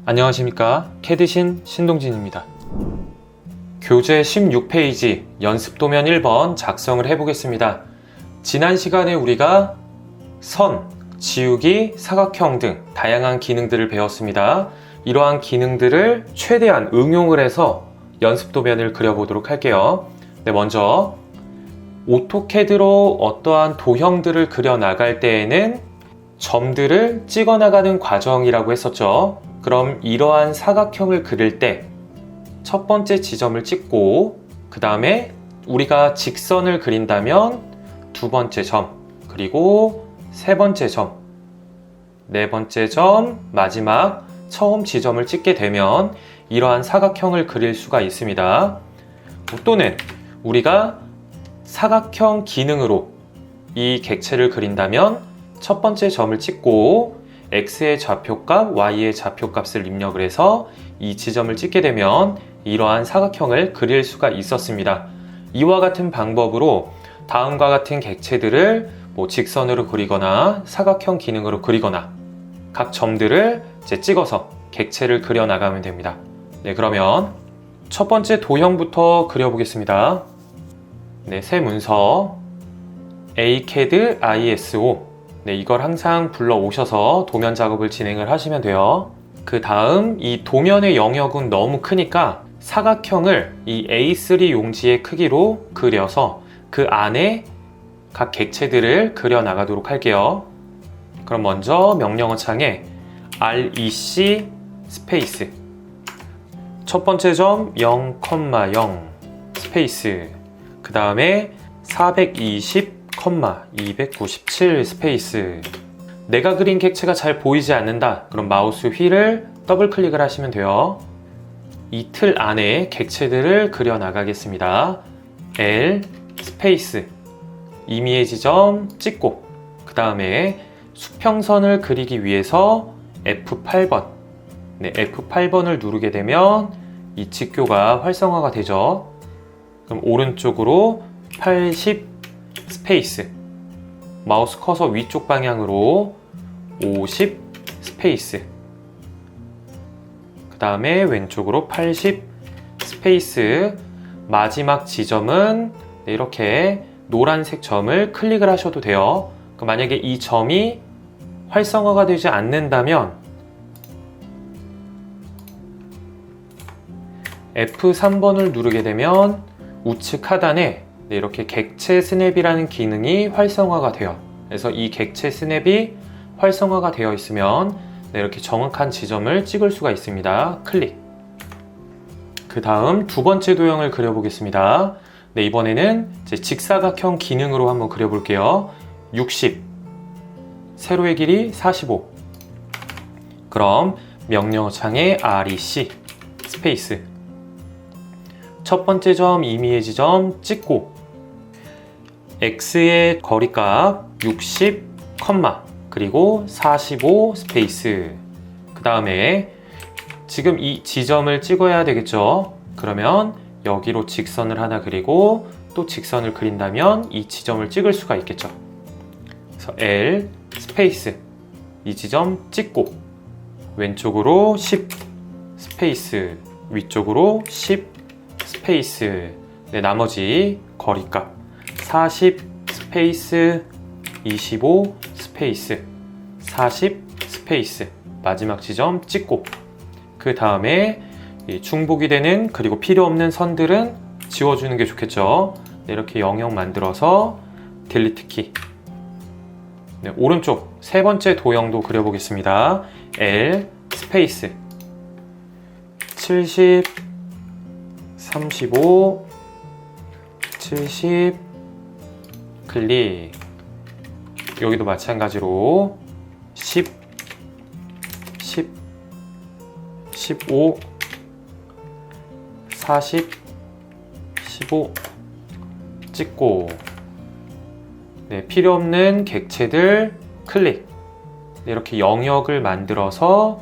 안녕하십니까. 캐드신 신동진입니다. 교재 16페이지 연습도면 1번 작성을 해보겠습니다. 지난 시간에 우리가 선, 지우기, 사각형 등 다양한 기능들을 배웠습니다. 이러한 기능들을 최대한 응용을 해서 연습도면을 그려보도록 할게요. 먼저 오토캐드로 어떠한 도형들을 그려 나갈 때에는 점들을 찍어 나가는 과정이라고 했었죠. 그럼 이러한 사각형을 그릴 때 첫 번째 지점을 찍고 그 다음에 우리가 직선을 그린다면 두 번째 점, 그리고 세 번째 점, 네 번째 점, 마지막 처음 지점을 찍게 되면 이러한 사각형을 그릴 수가 있습니다. 또는 우리가 사각형 기능으로 이 객체를 그린다면 첫 번째 점을 찍고 x의 좌표값, y의 좌표값을 입력을 해서 이 지점을 찍게 되면 이러한 사각형을 그릴 수가 있었습니다. 이와 같은 방법으로 다음과 같은 객체들을 직선으로 그리거나 사각형 기능으로 그리거나 각 점들을 찍어서 객체를 그려 나가면 됩니다. 그러면 첫 번째 도형부터 그려보겠습니다. 새 문서 ACAD ISO 이걸 항상 불러 오셔서 도면 작업을 진행을 하시면 돼요. 그 다음 이 도면의 영역은 너무 크니까 사각형을 이 A3 용지의 크기로 그려서 그 안에 각 객체들을 그려 나가도록 할게요. 그럼 먼저 명령어 창에 REC 스페이스 첫 번째 점 0,0 스페이스 그 다음에 420,297 스페이스. 내가 그린 객체가 잘 보이지 않는다. 그럼 마우스 휠을 더블 클릭을 하시면 돼요. 이 틀 안에 객체들을 그려 나가겠습니다. L 스페이스 임의의 지점 찍고 그 다음에 수평선을 그리기 위해서 F8번 F8번을 누르게 되면 이 직교가 활성화가 되죠. 그럼 오른쪽으로 80 스페이스 마우스 커서 위쪽 방향으로 50 스페이스 그 다음에 왼쪽으로 80 스페이스 마지막 지점은 이렇게 노란색 점을 클릭을 하셔도 돼요. 만약에 이 점이 활성화가 되지 않는다면 F3번을 누르게 되면 우측 하단에 이렇게 객체 스냅이라는 기능이 활성화가 돼요. 그래서 이 객체 스냅이 활성화가 되어 있으면 이렇게 정확한 지점을 찍을 수가 있습니다. 클릭. 그 다음 두 번째 도형을 그려보겠습니다. 이번에는 직사각형 기능으로 한번 그려볼게요. 60 세로의 길이 45 그럼 명령어 창에 REC 스페이스 첫 번째 점 임의의 지점 찍고 x의 거리값 60, 그리고 45 스페이스 그 다음에 지금 이 지점을 찍어야 되겠죠. 그러면 여기로 직선을 하나 그리고 또 직선을 그린다면 이 지점을 찍을 수가 있겠죠. 그래서 L 스페이스 이 지점 찍고 왼쪽으로 10 스페이스 위쪽으로 10 스페이스 나머지 거리값 40 스페이스 25 스페이스 40 스페이스 마지막 지점 찍고 그 다음에 중복이 되는 그리고 필요 없는 선들은 지워주는 게 좋겠죠. 이렇게 영역 만들어서 딜리트 키 오른쪽 세 번째 도형도 그려보겠습니다. L 스페이스 70 35 70 클릭 여기도 마찬가지로 10 10 15 40 15 찍고 필요 없는 객체들 클릭 이렇게 영역을 만들어서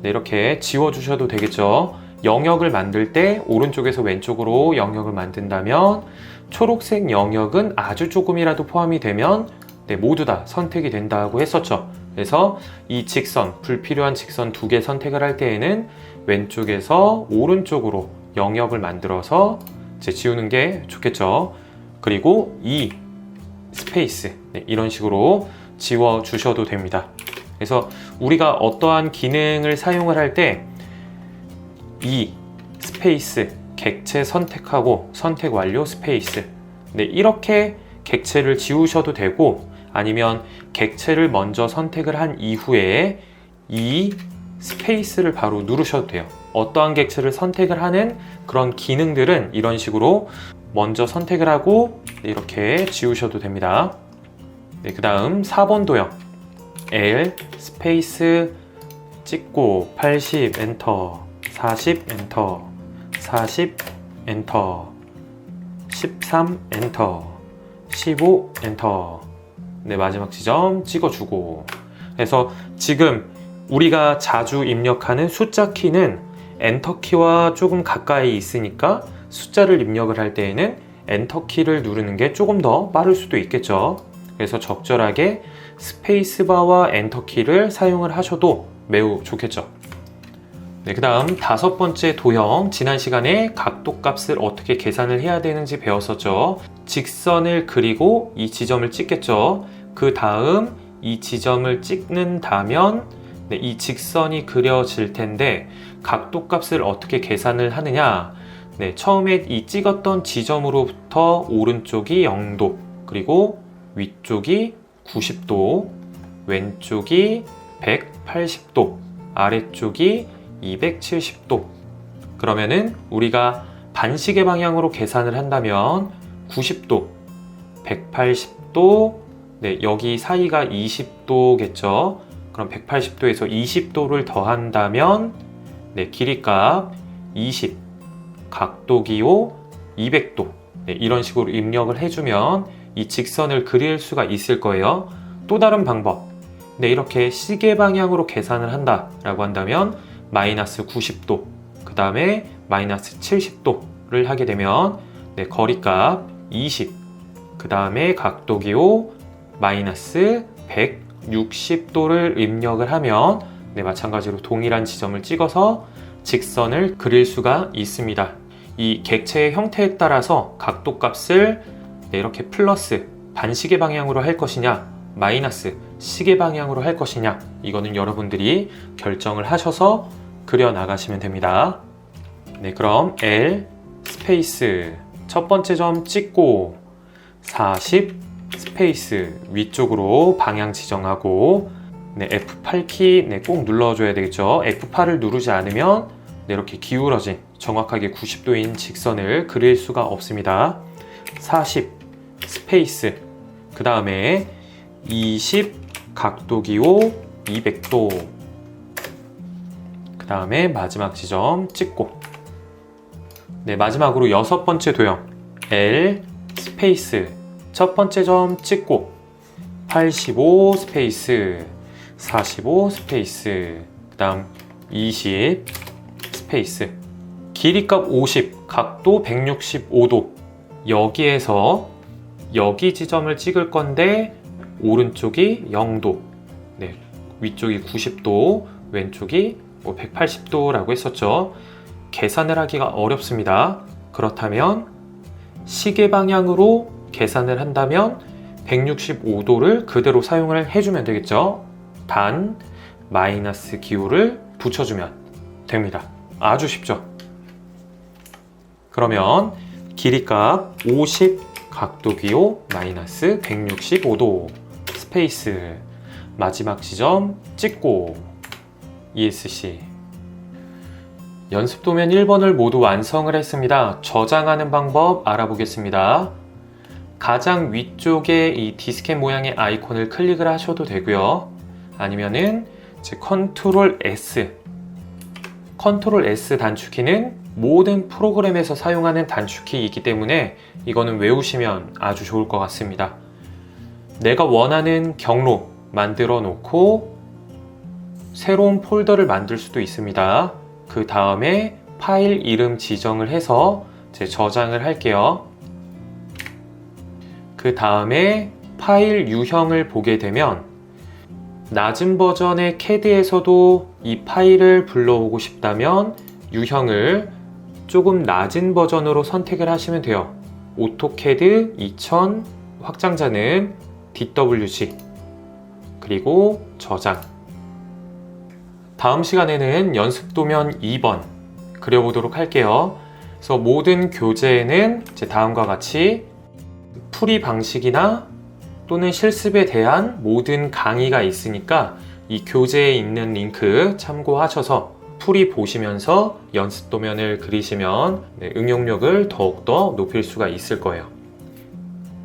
이렇게 지워주셔도 되겠죠. 영역을 만들 때 오른쪽에서 왼쪽으로 영역을 만든다면 초록색 영역은 아주 조금이라도 포함이 되면 모두 다 선택이 된다고 했었죠. 그래서 이 직선, 불필요한 직선 2개 선택을 할 때에는 왼쪽에서 오른쪽으로 영역을 만들어서 이제 지우는 게 좋겠죠. 그리고 이 스페이스, 이런 식으로 지워 주셔도 됩니다. 그래서 우리가 어떠한 기능을 사용을 할 때 이 스페이스, 객체 선택하고 선택 완료 스페이스, 이렇게 객체를 지우셔도 되고, 아니면 객체를 먼저 선택을 한 이후에 이 스페이스를 바로 누르셔도 돼요. 어떠한 객체를 선택을 하는 그런 기능들은 이런 식으로 먼저 선택을 하고 이렇게 지우셔도 됩니다. 그 다음 4번 도형 L 스페이스 찍고 80 엔터, 40 엔터, 40 엔터, 13 엔터, 15 엔터. 마지막 지점 찍어주고. 그래서 지금 우리가 자주 입력하는 숫자 키는 엔터 키와 조금 가까이 있으니까 숫자를 입력을 할 때에는 엔터 키를 누르는 게 조금 더 빠를 수도 있겠죠. 그래서 적절하게 스페이스바와 엔터 키를 사용을 하셔도 매우 좋겠죠. 그 다음 5번째 도형, 지난 시간에 각도 값을 어떻게 계산을 해야 되는지 배웠었죠. 직선을 그리고 이 지점을 찍겠죠. 그 다음 이 지점을 찍는다면 이 직선이 그려질 텐데 각도 값을 어떻게 계산을 하느냐. 처음에 이 찍었던 지점으로부터 오른쪽이 0도, 그리고 위쪽이 90도, 왼쪽이 180도, 아래쪽이 270도. 그러면은 우리가 반시계 방향으로 계산을 한다면 90도, 180도, 여기 사이가 20도겠죠. 그럼 180도에서 20도를 더한다면 길이값 20, 각도 기호 200도. 이런 식으로 입력을 해주면 이 직선을 그릴 수가 있을 거예요. 또 다른 방법, 이렇게 시계 방향으로 계산을 한다라고 한다면 마이너스 90도, 그 다음에 마이너스 70도를 하게 되면 거리값 20, 그 다음에 각도 기호 마이너스 160도를 입력을 하면 마찬가지로 동일한 지점을 찍어서 직선을 그릴 수가 있습니다. 이 객체의 형태에 따라서 각도 값을 이렇게 플러스 반시계 방향으로 할 것이냐, 마이너스 시계 방향으로 할 것이냐, 이거는 여러분들이 결정을 하셔서 그려 나가시면 됩니다. 그럼 L 스페이스 첫 번째 점 찍고 40 스페이스 위쪽으로 방향 지정하고 F8키 꼭 눌러줘야 되겠죠. F8을 누르지 않으면 이렇게 기울어진 정확하게 90도인 직선을 그릴 수가 없습니다. 40 스페이스, 그 다음에 20 각도 기호 200도, 그 다음에 마지막 지점 찍고. 마지막으로 6번째 도형 L 스페이스 첫 번째 점 찍고 85 스페이스, 45 스페이스, 그 다음 20 스페이스, 길이값 50, 각도 165도. 여기에서 여기 지점을 찍을 건데 오른쪽이 0도, 위쪽이 90도, 왼쪽이 180도라고 했었죠. 계산을 하기가 어렵습니다. 그렇다면 시계 방향으로 계산을 한다면 165도를 그대로 사용을 해주면 되겠죠. 단 마이너스 기호를 붙여주면 됩니다. 아주 쉽죠. 그러면 길이값 50, 각도 기호 마이너스 165도, 스페이스, 마지막 지점 찍고 ESC. 연습 도면 1번을 모두 완성을 했습니다. 저장하는 방법 알아보겠습니다. 가장 위쪽에 이 디스켓 모양의 아이콘을 클릭을 하셔도 되고요. 아니면은 컨트롤 S 단축키는 모든 프로그램에서 사용하는 단축키이기 때문에 이거는 외우시면 아주 좋을 것 같습니다. 내가 원하는 경로 만들어 놓고 새로운 폴더를 만들 수도 있습니다. 그 다음에 파일 이름 지정을 해서 저장을 할게요. 그 다음에 파일 유형을 보게 되면 낮은 버전의 CAD에서도 이 파일을 불러오고 싶다면 유형을 조금 낮은 버전으로 선택을 하시면 돼요. 오토캐드 2000 확장자는 DWG 그리고 저장. 다음 시간에는 연습도면 2번 그려보도록 할게요. 그래서 모든 교재에는 이제 다음과 같이 풀이 방식이나 또는 실습에 대한 모든 강의가 있으니까 이 교재에 있는 링크 참고하셔서 풀이 보시면서 연습도면을 그리시면 응용력을 더욱더 높일 수가 있을 거예요.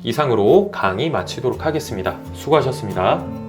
이상으로 강의 마치도록 하겠습니다. 수고하셨습니다.